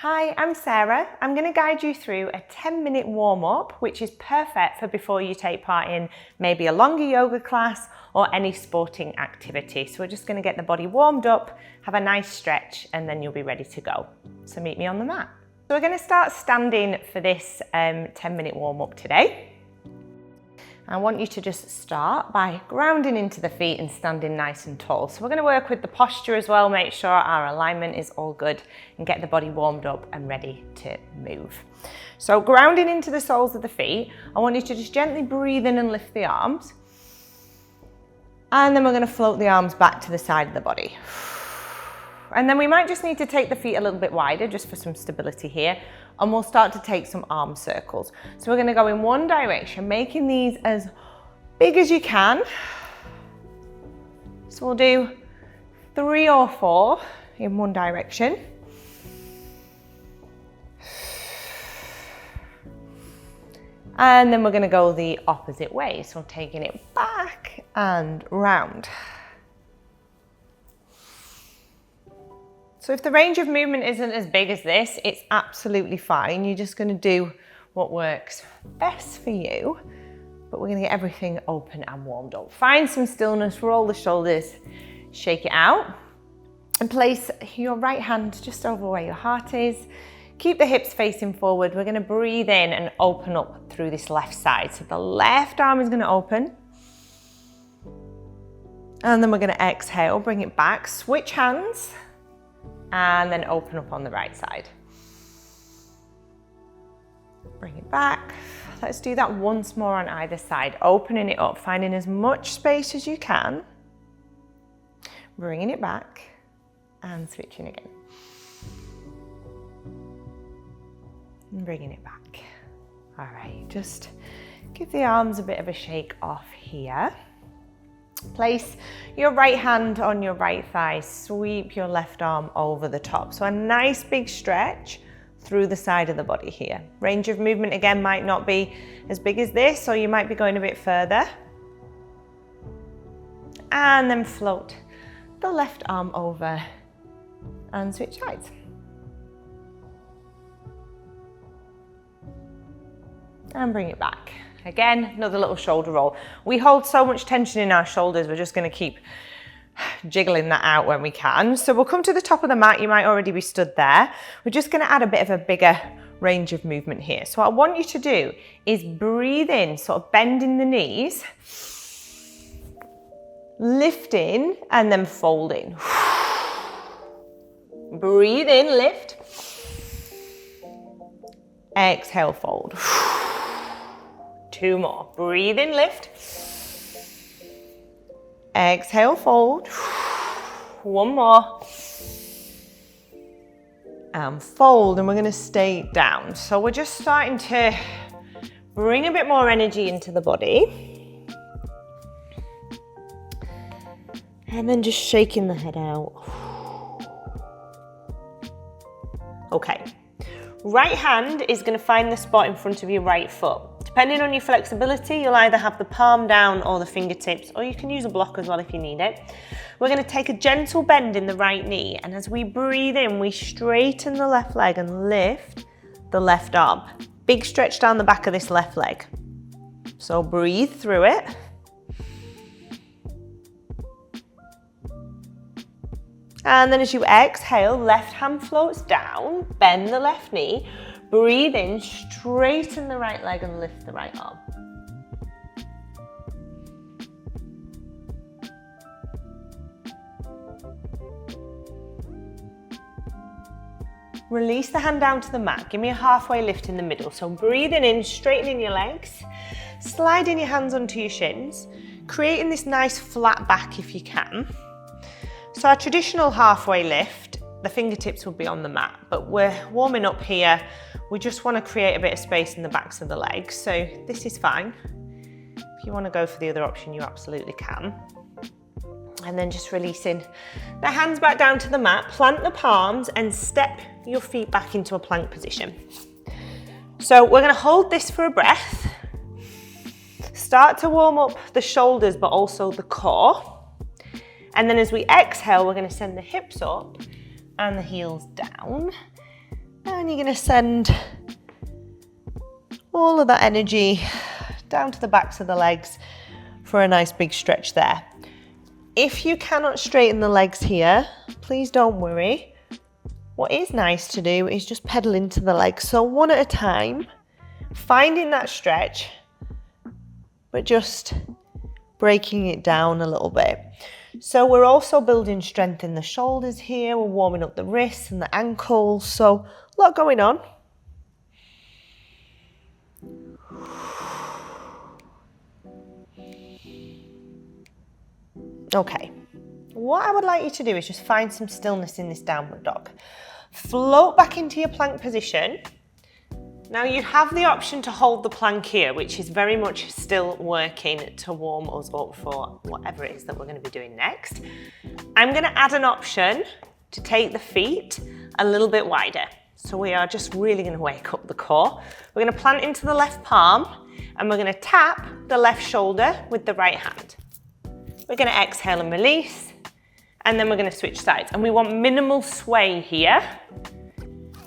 Hi, I'm Sarah. I'm going to guide you through a 10-minute warm-up, which is perfect for before you take part in maybe a longer yoga class or any sporting activity. So we're just going to get the body warmed up, have a nice stretch, and then you'll be ready to go. So meet me on the mat. So we're going to start standing for this 10-minute warm-up today. I want you to just start by grounding into the feet and standing nice and tall. So we're going to work with the posture as well, make sure our alignment is all good and get the body warmed up and ready to move. So grounding into the soles of the feet, I want you to just gently breathe in and lift the arms. And then we're going to float the arms back to the side of the body. And then we might just need to take the feet a little bit wider just for some stability here. And we'll start to take some arm circles. So we're going to go in one direction, making these as big as you can. So we'll do 3 or 4 in one direction. And then we're going to go the opposite way. So taking it back and round. So if the range of movement isn't as big as this, it's absolutely fine. You're just going to do what works best for you, but we're going to get everything open and warmed up. Find some stillness, roll the shoulders, shake it out, and place your right hand just over where your heart is. Keep the hips facing forward. We're going to breathe in and open up through this left side. So the left arm is going to open. And then we're going to exhale, bring it back, switch hands. And then open up on the right side. Bring it back. Let's do that once more on either side, opening it up, finding as much space as you can, bringing it back and switching again. And bringing it back. All right, just give the arms a bit of a shake off here. Place your right hand on your right thigh, sweep your left arm over the top. So a nice big stretch through the side of the body here. Range of movement again might not be as big as this, so you might be going a bit further. And then float the left arm over and switch sides. And bring it back. Again, another little shoulder roll. We hold so much tension in our shoulders, we're just going to keep jiggling that out when we can. So we'll come to the top of the mat. You might already be stood there. We're just going to add a bit of a bigger range of movement here. So what I want you to do is breathe in, sort of bending the knees, lifting and then folding. Breathe in, lift. Exhale, fold. 2 more. Breathe in, lift. Exhale, fold. 1 more. And fold, and we're going to stay down. So we're just starting to bring a bit more energy into the body. And then just shaking the head out. Okay. Right hand is going to find the spot in front of your right foot. Depending on your flexibility, you'll either have the palm down or the fingertips, or you can use a block as well if you need it. We're going to take a gentle bend in the right knee, and as we breathe in, we straighten the left leg and lift the left arm. Big stretch down the back of this left leg. So breathe through it. And then as you exhale, left hand floats down, bend the left knee, breathe in, straighten the right leg and lift the right arm. Release the hand down to the mat. Give me a halfway lift in the middle. So breathing in, straightening your legs, sliding your hands onto your shins, creating this nice flat back if you can. So our traditional halfway lift, the fingertips will be on the mat, but we're warming up here. We just want to create a bit of space in the backs of the legs, so this is fine. If you want to go for the other option, you absolutely can. And then just releasing the hands back down to the mat, plant the palms and step your feet back into a plank position. So we're going to hold this for a breath. Start to warm up the shoulders, but also the core. And then as we exhale, we're going to send the hips up and the heels down. And you're going to send all of that energy down to the backs of the legs for a nice big stretch there. If you cannot straighten the legs here, please don't worry. What is nice to do is just pedal into the legs. So one at a time, finding that stretch, but just breaking it down a little bit. So we're also building strength in the shoulders here. We're warming up the wrists and the ankles. So a lot going on. Okay, what I would like you to do is just find some stillness in this downward dog. Float back into your plank position. Now you have the option to hold the plank here, which is very much still working to warm us up for whatever it is that we're going to be doing next. I'm going to add an option to take the feet a little bit wider. So we are just really going to wake up the core. We're going to plant into the left palm and we're going to tap the left shoulder with the right hand. We're going to exhale and release, and then we're going to switch sides. And we want minimal sway here,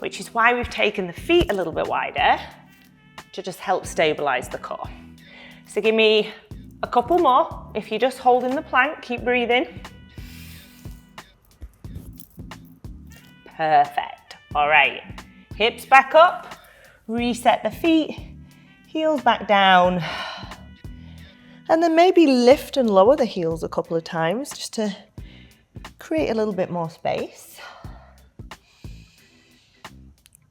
which is why we've taken the feet a little bit wider to just help stabilize the core. So give me a couple more. If you're just holding the plank, keep breathing. Perfect. All right, hips back up, reset the feet, heels back down. And then maybe lift and lower the heels a couple of times just to create a little bit more space.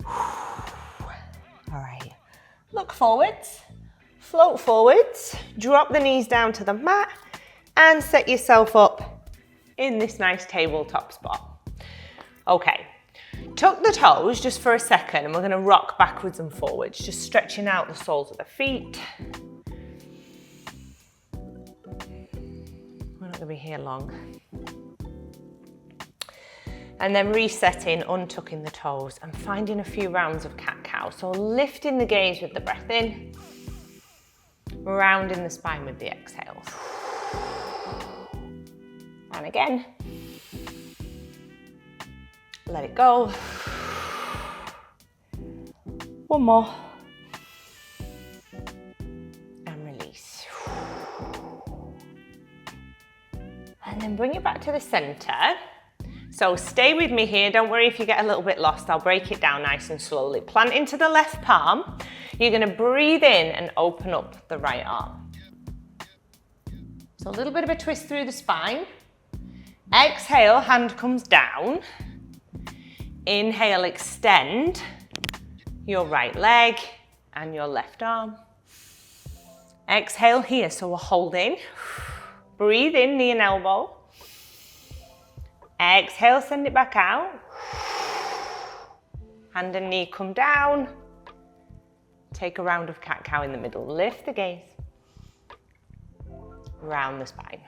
All right, look forwards, float forwards, drop the knees down to the mat and set yourself up in this nice tabletop spot. Okay, tuck the toes just for a second and we're going to rock backwards and forwards, just stretching out the soles of the feet. Going to be here long. And then resetting, untucking the toes and finding a few rounds of cat-cow. So lifting the gaze with the breath in, rounding the spine with the exhale. And again, let it go. One more. And then bring it back to the center. So stay with me here. Don't worry if you get a little bit lost. I'll break it down nice and slowly. Plant into the left palm. You're going to breathe in and open up the right arm. So a little bit of a twist through the spine. Exhale, hand comes down. Inhale, extend your right leg and your left arm. Exhale here, so we're holding. Breathe in, knee and elbow. Exhale, send it back out. Hand and knee come down. Take a round of cat-cow in the middle. Lift the gaze. Round the spine.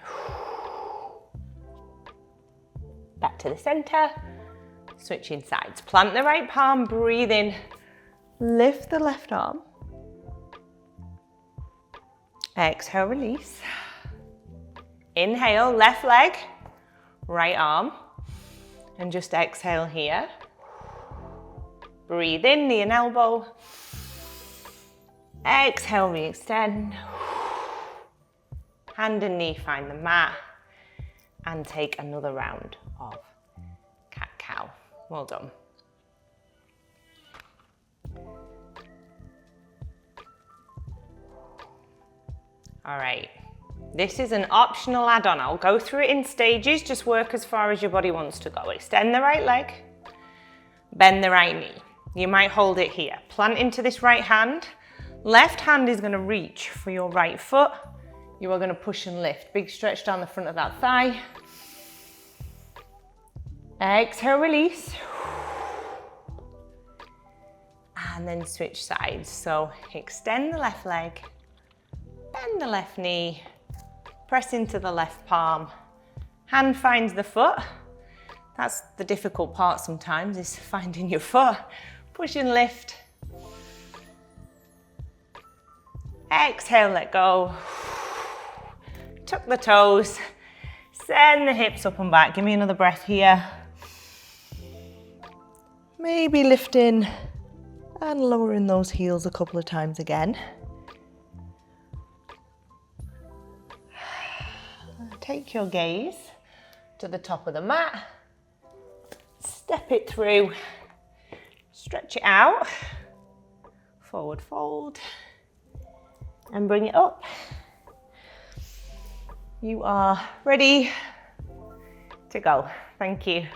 Back to the center. Switching sides. Plant the right palm, breathe in. Lift the left arm. Exhale, release. Inhale, left leg, right arm, and just exhale here. Breathe in, knee and elbow. Exhale, re-extend. Hand and knee find the mat, and take another round of cat-cow. Well done. All right. This is an optional add-on. I'll go through it in stages, just work as far as your body wants to go. Extend the right leg, bend the right knee. You might hold it here. Plant into this right hand. Left hand is going to reach for your right foot. You are going to push and lift. Big stretch down the front of that thigh. Exhale, release. And then switch sides. So extend the left leg, bend the left knee, press into the left palm. Hand finds the foot. That's the difficult part sometimes, is finding your foot. Push and lift. Exhale, let go. Tuck the toes. Send the hips up and back. Give me another breath here. Maybe lifting and lowering those heels a couple of times again. Take your gaze to the top of the mat. Step it through. Stretch it out. Forward fold. And bring it up. You are ready to go. Thank you.